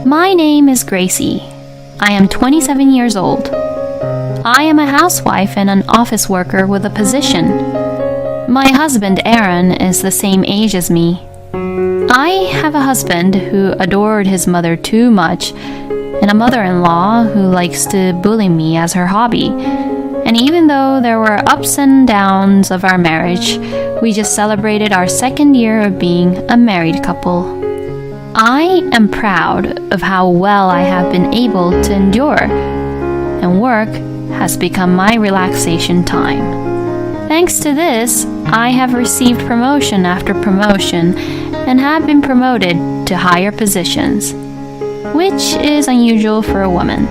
My name is Gracie. I am 27 years old. I am a housewife and an office worker with a position. My husband, Aaron, is the same age as me. I have a husband who adored his mother too much, and a mother-in-law who likes to bully me as her hobby. And even though there were ups and downs of our marriage, we just celebrated our second year of being a married couple. I am proud of how well I have been able to endure, and work has become my relaxation time. Thanks to this, I have received promotion after promotion and have been promoted to higher positions, which is unusual for a woman.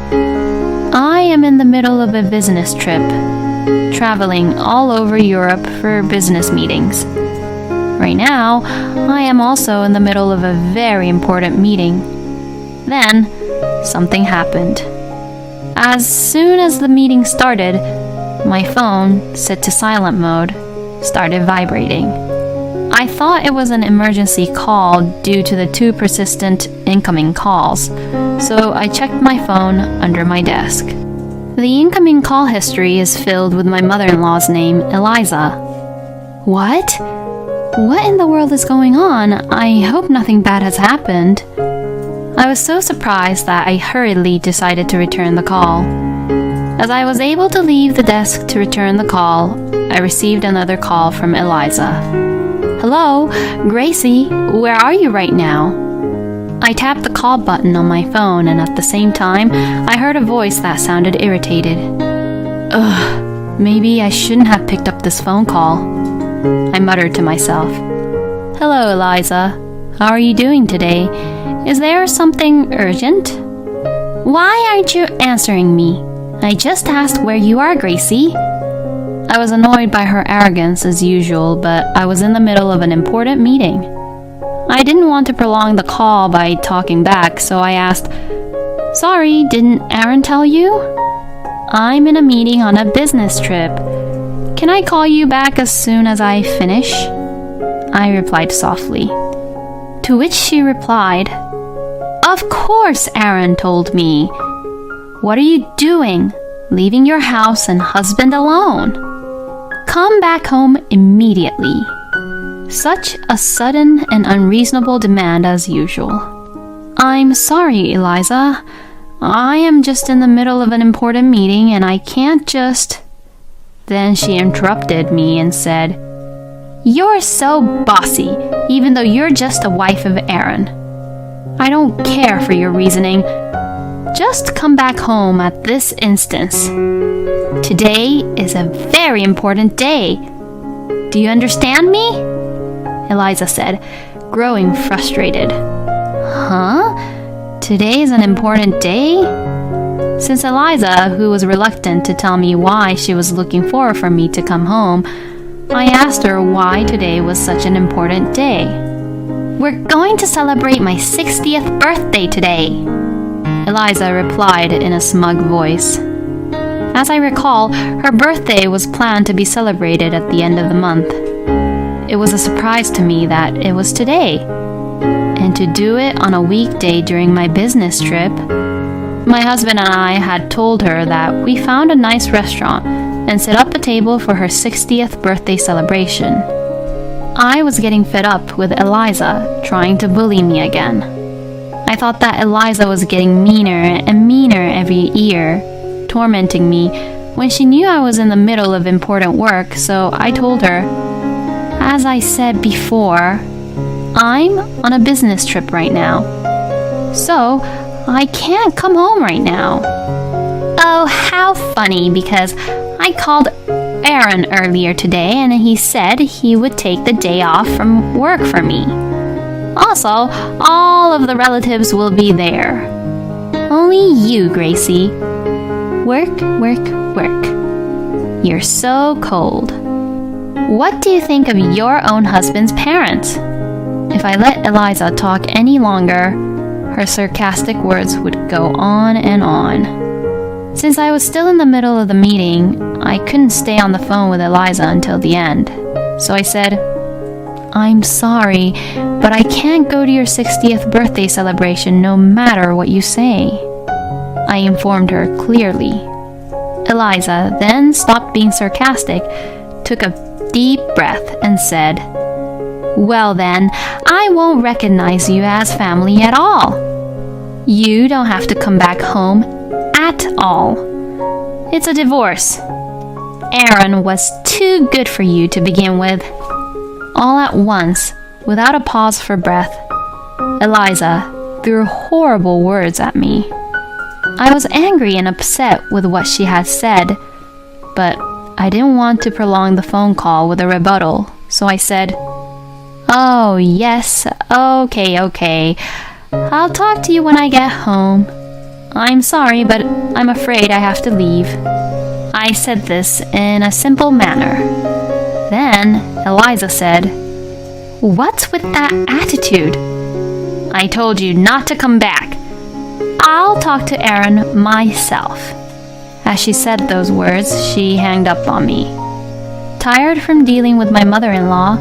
I am in the middle of a business trip, traveling all over Europe for business meetings. Right now, I am also in the middle of a very important meeting. Then, something happened. As soon as the meeting started, my phone, set to silent mode, started vibrating. I thought it was an emergency call due to the two persistent incoming calls, so I checked my phone under my desk. The incoming call history is filled with my mother-in-law's name, Eliza. What? What in the world is going on? I hope nothing bad has happened. I was so surprised that I hurriedly decided to return the call. As I was able to leave the desk to return the call, I received another call from Eliza. Hello, Gracie, where are you right now? I tapped the call button on my phone, and at the same time, I heard a voice that sounded irritated. Ugh, maybe I shouldn't have picked up this phone call, I muttered to myself. Hello, Eliza. How are you doing today? Is there something urgent? Why aren't you answering me? I just asked where you are, Gracie. I was annoyed by her arrogance as usual, but I was in the middle of an important meeting. I didn't want to prolong the call by talking back, so I asked, Sorry, didn't Aaron tell you? I'm in a meeting on a business trip. Can I call you back as soon as I finish? I replied softly. To which she replied, Of course, Aaron told me. What are you doing, leaving your house and husband alone? Come back home immediately. Such a sudden and unreasonable demand as usual. I'm sorry, Eliza. I am just in the middle of an important meeting and I can't just... Then she interrupted me and said, You're so bossy, even though you're just a wife of Aaron. I don't care for your reasoning. Just come back home at this instance. Today is a very important day. Do you understand me? Eliza said, growing frustrated. Huh? Today is an important day? Since Eliza, who was reluctant to tell me why she was looking forward for me to come home, I asked her why today was such an important day. We're going to celebrate my 60th birthday today, Eliza replied in a smug voice. As I recall, her birthday was planned to be celebrated at the end of the month. It was a surprise to me that it was today, and to do it on a weekday during my business trip. My husband and I had told her that we found a nice restaurant and set up a table for her 60th birthday celebration. I was getting fed up with Eliza trying to bully me again. I thought that Eliza was getting meaner and meaner every year, tormenting me when she knew I was in the middle of important work, so I told her, as I said before, I'm on a business trip right now. So, I can't come home right now. Oh, how funny, because I called Aaron earlier today and he said he would take the day off from work for me. Also, all of the relatives will be there. Only you, Gracie. Work, work, work. You're so cold. What do you think of your own husband's parents? If I let Eliza talk any longer, her sarcastic words would go on and on. Since I was still in the middle of the meeting, I couldn't stay on the phone with Eliza until the end. So I said, I'm sorry, but I can't go to your 60th birthday celebration no matter what you say, I informed her clearly. Eliza then stopped being sarcastic, took a deep breath, and said, "Well then, I won't recognize you as family at all. You don't have to come back home at all. It's a divorce. Aaron was too good for you to begin with." All at once, without a pause for breath, Eliza threw horrible words at me. I was angry and upset with what she had said, but I didn't want to prolong the phone call with a rebuttal, so I said, "Oh, yes, okay. I'll talk to you when I get home. I'm sorry, but I'm afraid I have to leave." I said this in a simple manner. Then Eliza said, "What's with that attitude? I told you not to come back. I'll talk to Aaron myself." As she said those words, she hung up on me. Tired from dealing with my mother-in-law,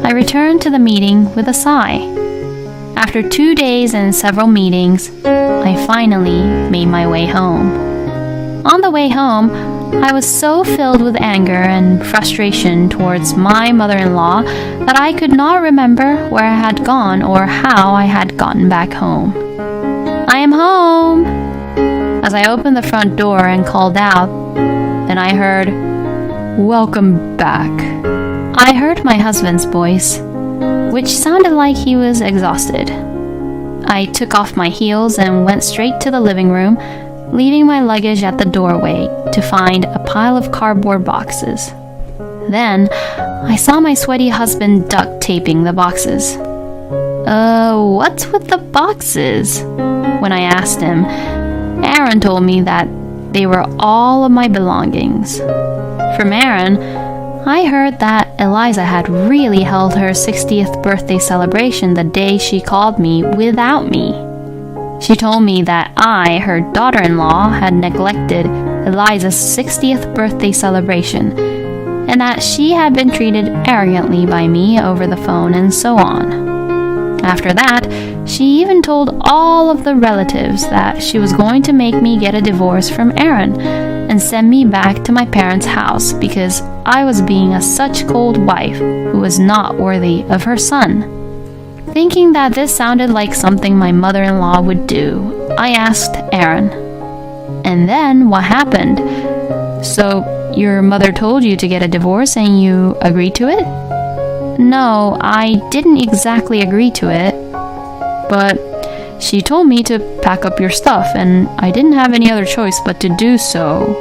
I returned to the meeting with a sigh. After 2 days and several meetings, I finally made my way home. On the way home, I was so filled with anger and frustration towards my mother-in-law that I could not remember where I had gone or how I had gotten back home. "I am home!" As I opened the front door and called out, then I heard, "Welcome back." I heard my husband's voice, which sounded like he was exhausted. I took off my heels and went straight to the living room, leaving my luggage at the doorway to find a pile of cardboard boxes. Then I saw my sweaty husband duct taping the boxes. What's with the boxes?" When I asked him, Aaron told me that they were all of my belongings. From Aaron, I heard that Eliza had really held her 60th birthday celebration the day she called me without me. She told me that I, her daughter-in-law, had neglected Eliza's 60th birthday celebration, and that she had been treated arrogantly by me over the phone and so on. After that, she even told all of the relatives that she was going to make me get a divorce from Aaron and send me back to my parents' house because I was being a such cold wife who was not worthy of her son. Thinking that this sounded like something my mother-in-law would do, I asked Aaron, "And then what happened? So your mother told you to get a divorce and you agreed to it?" "No, I didn't exactly agree to it, but she told me to pack up your stuff and I didn't have any other choice but to do so.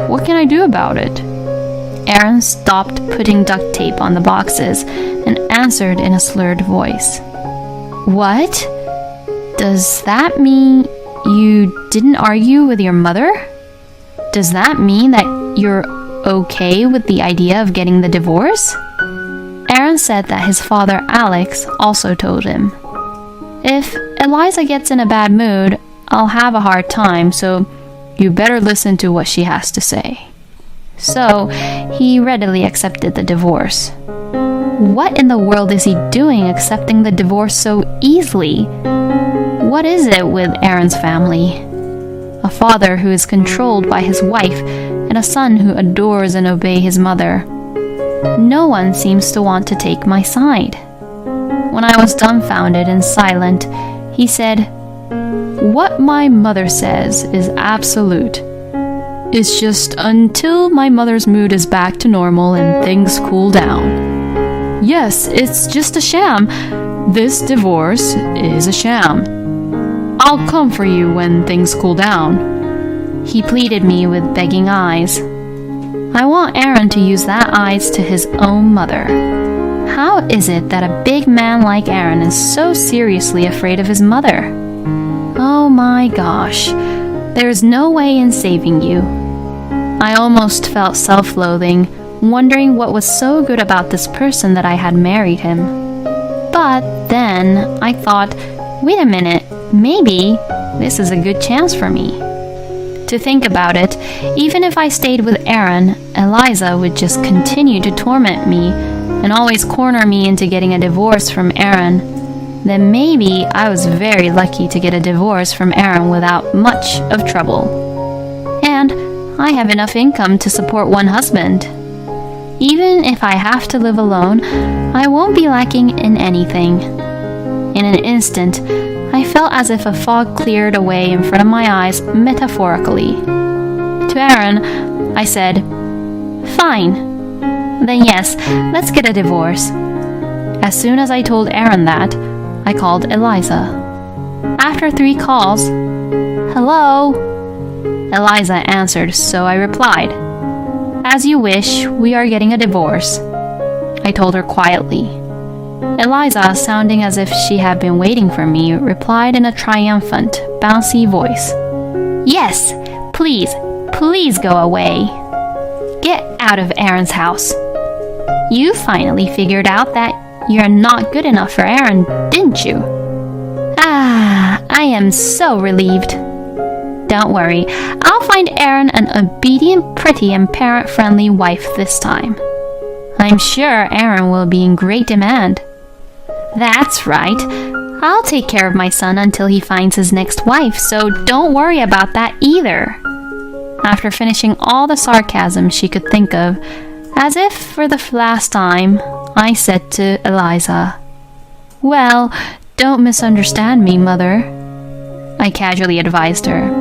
What can I do about it?" Aaron stopped putting duct tape on the boxes and answered in a slurred voice. "What? Does that mean you didn't argue with your mother? Does that mean that you're okay with the idea of getting the divorce?" Aaron said that his father Alex also told him, "If Eliza gets in a bad mood, I'll have a hard time, so you better listen to what she has to say." So he readily accepted the divorce. What in the world is he doing accepting the divorce so easily? What is it with Aaron's family? A father who is controlled by his wife and a son who adores and obeys his mother. No one seems to want to take my side. When I was dumbfounded and silent, he said, "What my mother says is absolute. It's just until my mother's mood is back to normal and things cool down. Yes, it's just a sham. This divorce is a sham. I'll come for you when things cool down." He pleaded me with begging eyes. I want Aaron to use that eyes to his own mother. How is it that a big man like Aaron is so seriously afraid of his mother? Oh my gosh, there's no way in saving you. I almost felt self-loathing, wondering what was so good about this person that I had married him. But then I thought, wait a minute, maybe this is a good chance for me. To think about it, even if I stayed with Aaron, Eliza would just continue to torment me and always corner me into getting a divorce from Aaron. Then maybe I was very lucky to get a divorce from Aaron without much of trouble. And I have enough income to support one husband. Even if I have to live alone, I won't be lacking in anything. In an instant, I felt as if a fog cleared away in front of my eyes metaphorically. To Aaron, I said, "Fine. Then yes, let's get a divorce." As soon as I told Aaron that, I called Eliza. After 3 calls, "Hello?" Eliza answered, so I replied, "As you wish, we are getting a divorce," I told her quietly. Eliza, sounding as if she had been waiting for me, replied in a triumphant, bouncy voice, "Yes, please, please go away. Get out of Aaron's house. You finally figured out that you're not good enough for Aaron, didn't you?" Ah, I am so relieved. Don't worry, I'll find Aaron an obedient, pretty, and parent-friendly wife this time. I'm sure Aaron will be in great demand. That's right. I'll take care of my son until he finds his next wife, so don't worry about that either. After finishing all the sarcasm she could think of, as if for the last time, I said to Eliza, "Well, don't misunderstand me, Mother," I casually advised her.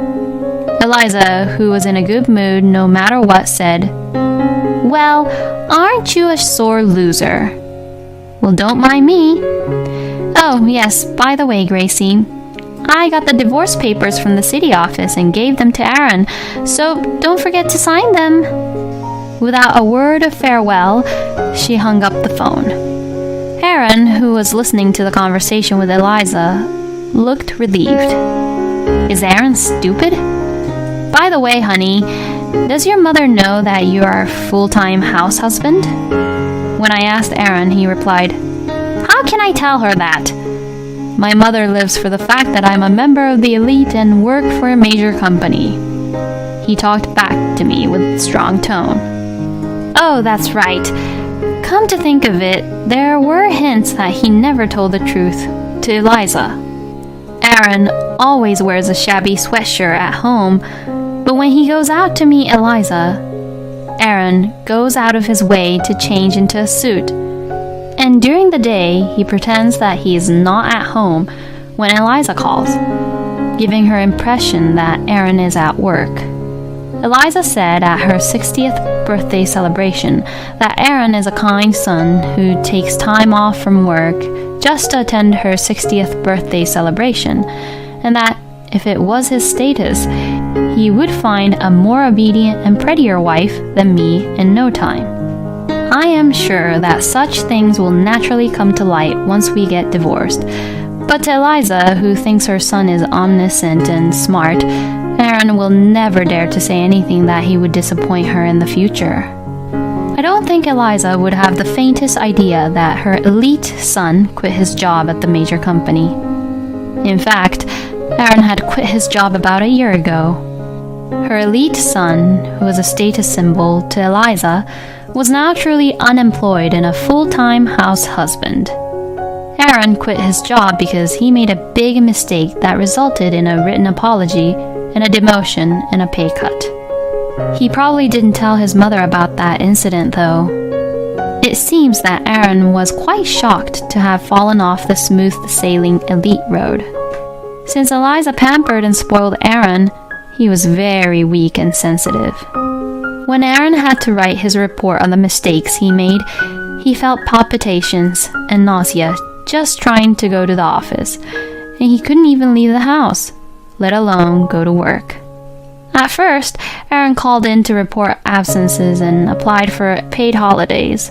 Eliza, who was in a good mood no matter what, said, "Well, aren't you a sore loser?" "Well, don't mind me." "Oh, yes, by the way, Gracie, I got the divorce papers from the city office and gave them to Aaron, so don't forget to sign them." Without a word of farewell, she hung up the phone. Aaron, who was listening to the conversation with Eliza, looked relieved. Is Aaron stupid? By the way, honey, does your mother know that you are a full-time house husband? When I asked Aaron, he replied, "How can I tell her that? My mother lives for the fact that I'm a member of the elite and work for a major company." He talked back to me with strong tone. Oh, that's right. Come to think of it, there were hints that he never told the truth to Eliza. Aaron always wears a shabby sweatshirt at home, but when he goes out to meet Eliza, Aaron goes out of his way to change into a suit. And during the day, he pretends that he is not at home when Eliza calls, giving her impression that Aaron is at work. Eliza said at her 60th birthday celebration that Aaron is a kind son who takes time off from work just to attend her 60th birthday celebration, and that if it was his status, he would find a more obedient and prettier wife than me in no time. I am sure that such things will naturally come to light once we get divorced, but to Eliza, who thinks her son is omniscient and smart, Aaron will never dare to say anything that he would disappoint her in the future. I don't think Eliza would have the faintest idea that her elite son quit his job at the major company. In fact, Aaron had quit his job about a year ago. Her elite son, who was a status symbol to Eliza, was now truly unemployed and a full-time house husband. Aaron quit his job because he made a big mistake that resulted in a written apology and a demotion and a pay cut. He probably didn't tell his mother about that incident, though. It seems that Aaron was quite shocked to have fallen off the smooth-sailing elite road. Since Eliza pampered and spoiled Aaron, he was very weak and sensitive. When Aaron had to write his report on the mistakes he made, he felt palpitations and nausea just trying to go to the office, and he couldn't even leave the house, let alone go to work. At first, Aaron called in to report absences and applied for paid holidays,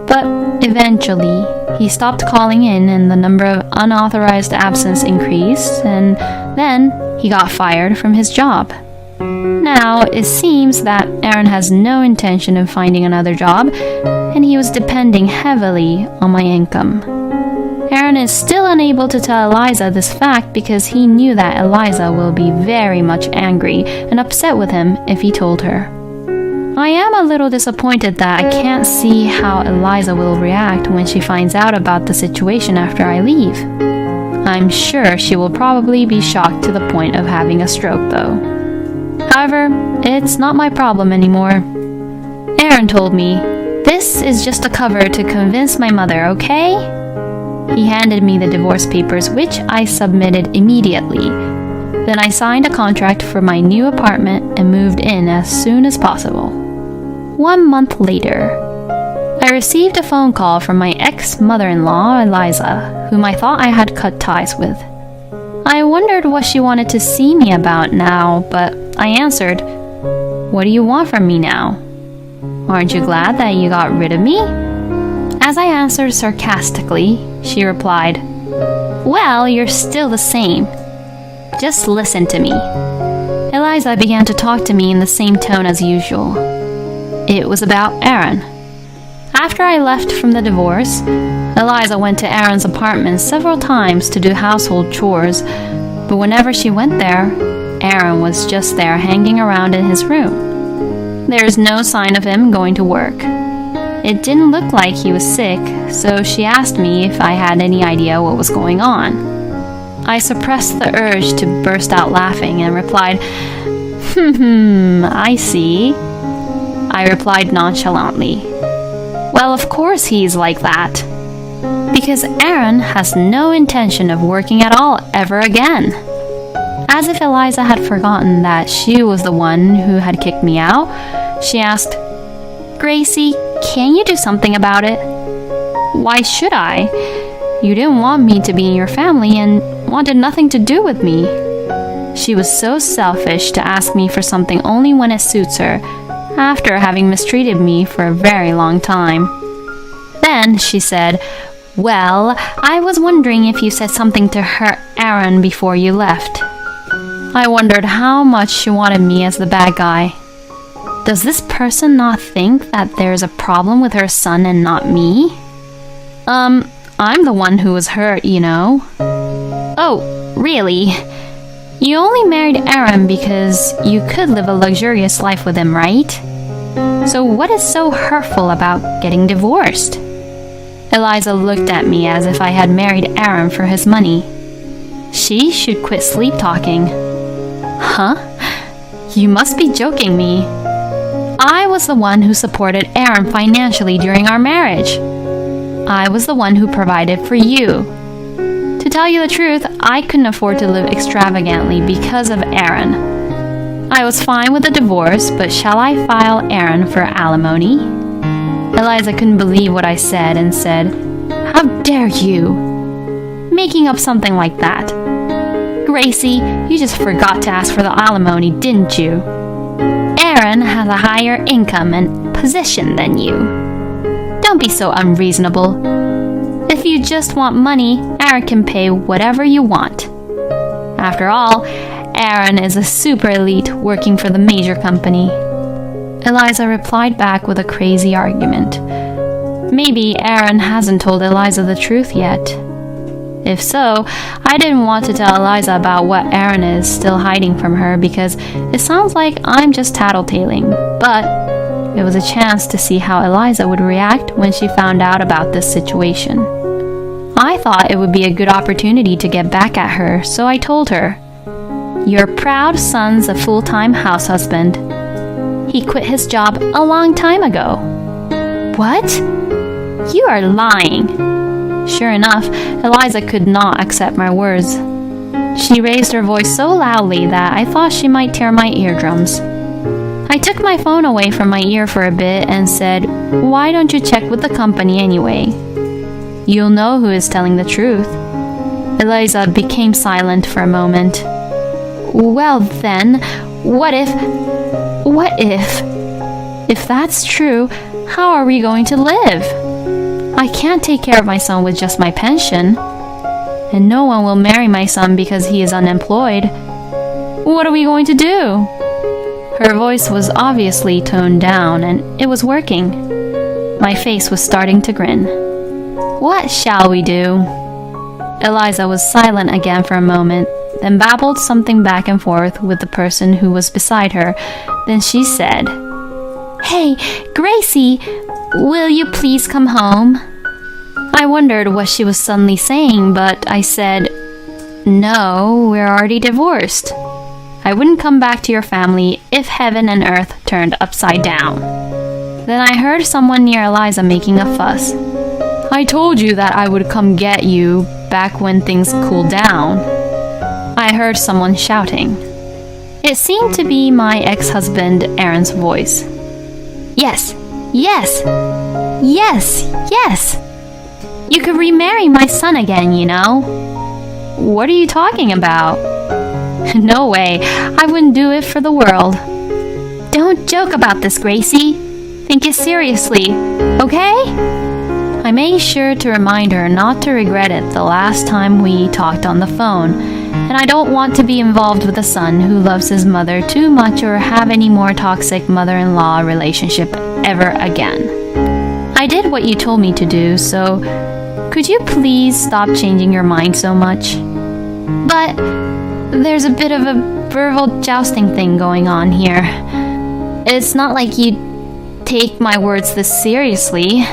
but eventually he stopped calling in and the number of unauthorized absence increased, and then he got fired from his job. Now, it seems that Aaron has no intention of finding another job, and he was depending heavily on my income. Aaron is still unable to tell Eliza this fact because he knew that Eliza will be very much angry and upset with him if he told her. I am a little disappointed that I can't see how Eliza will react when she finds out about the situation after I leave. I'm sure she will probably be shocked to the point of having a stroke though. However, it's not my problem anymore. Aaron told me, "This is just a cover to convince my mother, okay?" He handed me the divorce papers, which I submitted immediately. Then I signed a contract for my new apartment and moved in as soon as possible. 1 month later, I received a phone call from my ex-mother-in-law, Eliza, whom I thought I had cut ties with. I wondered what she wanted to see me about now, but I answered, "What do you want from me now? Aren't you glad that you got rid of me?" As I answered sarcastically, she replied, "Well, you're still the same. Just listen to me." Eliza began to talk to me in the same tone as usual. It was about Aaron. After I left from the divorce, Eliza went to Aaron's apartment several times to do household chores, but whenever she went there, Aaron was just there hanging around in his room. There is no sign of him going to work. It didn't look like he was sick, so she asked me if I had any idea what was going on. I suppressed the urge to burst out laughing and replied, I see." I replied nonchalantly, "Well, of course he's like that. Because Aaron has no intention of working at all ever again." As if Eliza had forgotten that she was the one who had kicked me out, she asked, "Gracie, can you do something about it?" "Why should I? You didn't want me to be in your family and wanted nothing to do with me." She was so selfish to ask me for something only when it suits her, after having mistreated me for a very long time. Then she said, "Well, I was wondering if you said something to hurt Aaron before you left." I wondered how much she wanted me as the bad guy. Does this person not think that there's a problem with her son and not me? I'm the one who was hurt, you know. "Oh, really? You only married Aaron because you could live a luxurious life with him, right? So what is so hurtful about getting divorced?" Eliza looked at me as if I had married Aaron for his money. She should quit sleep talking. Huh? You must be joking me. I was the one who supported Aaron financially during our marriage. I was the one who provided for you. To tell you the truth, I couldn't afford to live extravagantly because of Aaron. I was fine with the divorce, but shall I file Aaron for alimony? Eliza couldn't believe what I said and said, "How dare you? Making up something like that. Gracie, you just forgot to ask for the alimony, didn't you? Aaron has a higher income and position than you. Don't be so unreasonable. If you just want money, Aaron can pay whatever you want. After all, Aaron is a super elite working for the major company." Eliza replied back with a crazy argument. Maybe Aaron hasn't told Eliza the truth yet. If so, I didn't want to tell Eliza about what Aaron is still hiding from her because it sounds like I'm just tattletaling, but it was a chance to see how Eliza would react when she found out about this situation. I thought it would be a good opportunity to get back at her, so I told her, "Your proud son's a full-time house husband. He quit his job a long time ago." "What? You are lying." Sure enough, Eliza could not accept my words. She raised her voice so loudly that I thought she might tear my eardrums. I took my phone away from my ear for a bit and said, "Why don't you check with the company anyway? You'll know who is telling the truth." Eliza became silent for a moment. "Well then, what if... If that's true, how are we going to live? I can't take care of my son with just my pension. And no one will marry my son because he is unemployed. What are we going to do?" Her voice was obviously toned down, and it was working. My face was starting to grin. "What shall we do?" Eliza was silent again for a moment, then babbled something back and forth with the person who was beside her. Then she said, "Hey, Gracie, will you please come home?" I wondered what she was suddenly saying, but I said, "No, we're already divorced. I wouldn't come back to your family if heaven and earth turned upside down." Then I heard someone near Eliza making a fuss. "I told you that I would come get you back when things cooled down." I heard someone shouting. It seemed to be my ex-husband Aaron's voice. "Yes, yes, yes, yes. You could remarry my son again, you know." "What are you talking about?" "No way, I wouldn't do it for the world." "Don't joke about this, Gracie. Think it seriously, okay?" I made sure to remind her not to regret it the last time we talked on the phone, and I don't want to be involved with a son who loves his mother too much or have any more toxic mother-in-law relationship ever again. I did what you told me to do, so could you please stop changing your mind so much? But there's a bit of a verbal jousting thing going on here. It's not like you take my words this seriously.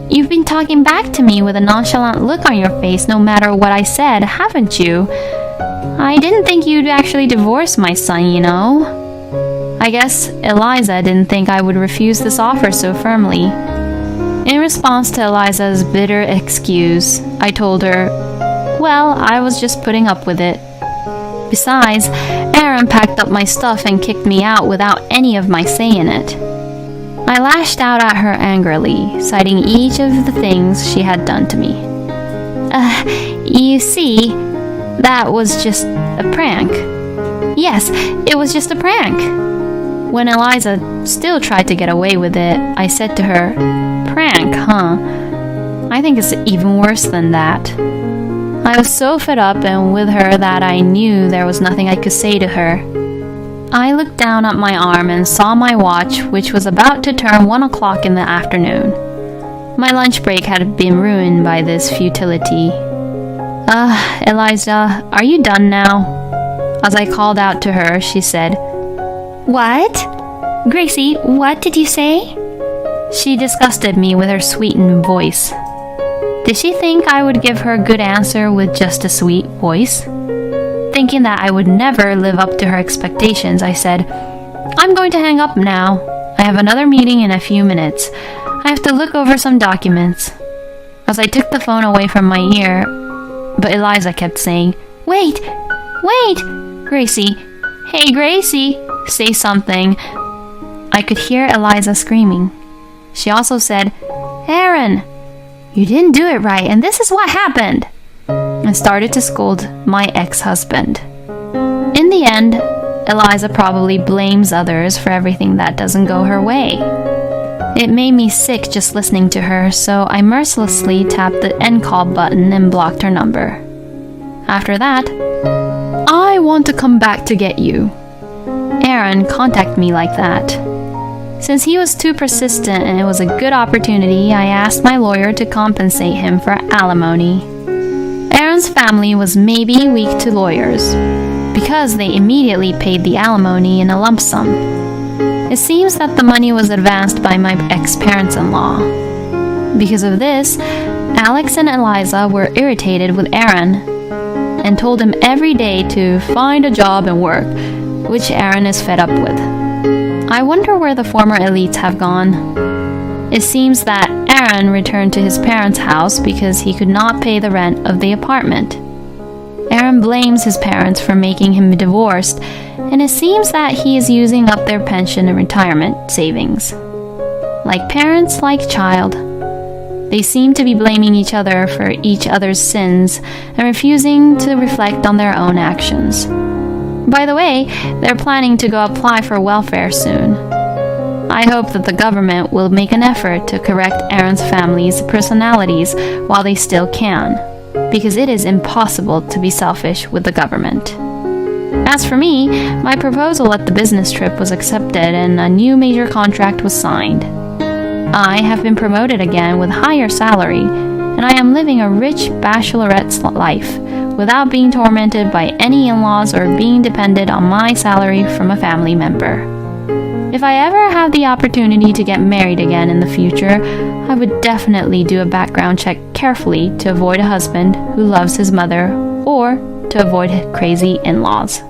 You've been talking back to me with a nonchalant look on your face no matter what I said, haven't you? I didn't think you'd actually divorce my son, you know. I guess Eliza didn't think I would refuse this offer so firmly. In response to Eliza's bitter excuse, I told her, well, I was just putting up with it. Besides, Aaron packed up my stuff and kicked me out without any of my say in it. I lashed out at her angrily, citing each of the things she had done to me. You see, that was just a prank. Yes, it was just a prank. When Eliza still tried to get away with it, I said to her, "Prank, huh? I think it's even worse than that." I was so fed up and with her that I knew there was nothing I could say to her. I looked down at my arm and saw my watch, which was about to turn 1 o'clock in the afternoon. My lunch break had been ruined by this futility. Eliza, are you done now?" As I called out to her, she said, "What? Gracie, what did you say?" She disgusted me with her sweetened voice. Did she think I would give her a good answer with just a sweet voice? Thinking that I would never live up to her expectations, I said, "I'm going to hang up now. I have another meeting in a few minutes. I have to look over some documents." As I took the phone away from my ear, but Eliza kept saying, "Wait, wait, Gracie. Hey, Gracie, say something." I could hear Eliza screaming. She also said, "Aaron, you didn't do it right, and this is what happened," and started to scold my ex-husband. In the end, Eliza probably blames others for everything that doesn't go her way. It made me sick just listening to her, so I mercilessly tapped the end call button and blocked her number. After that, "I want to come back to get you." Aaron contacted me like that. Since he was too persistent and it was a good opportunity, I asked my lawyer to compensate him for alimony. Aaron's family was maybe weak to lawyers, because they immediately paid the alimony in a lump sum. It seems that the money was advanced by my ex-parents-in-law. Because of this, Alex and Eliza were irritated with Aaron and told him every day to find a job and work, which Aaron is fed up with. I wonder where the former elites have gone. It seems that Aaron returned to his parents' house because he could not pay the rent of the apartment. Aaron blames his parents for making him divorced, and it seems that he is using up their pension and retirement savings. Like parents, like child. They seem to be blaming each other for each other's sins and refusing to reflect on their own actions. By the way, they're planning to go apply for welfare soon. I hope that the government will make an effort to correct Aaron's family's personalities while they still can, because it is impossible to be selfish with the government. As for me, my proposal at the business trip was accepted and a new major contract was signed. I have been promoted again with higher salary, and I am living a rich bachelorette's life without being tormented by any in-laws or being dependent on my salary from a family member. If I ever have the opportunity to get married again in the future, I would definitely do a background check carefully to avoid a husband who loves his mother or to avoid crazy in-laws.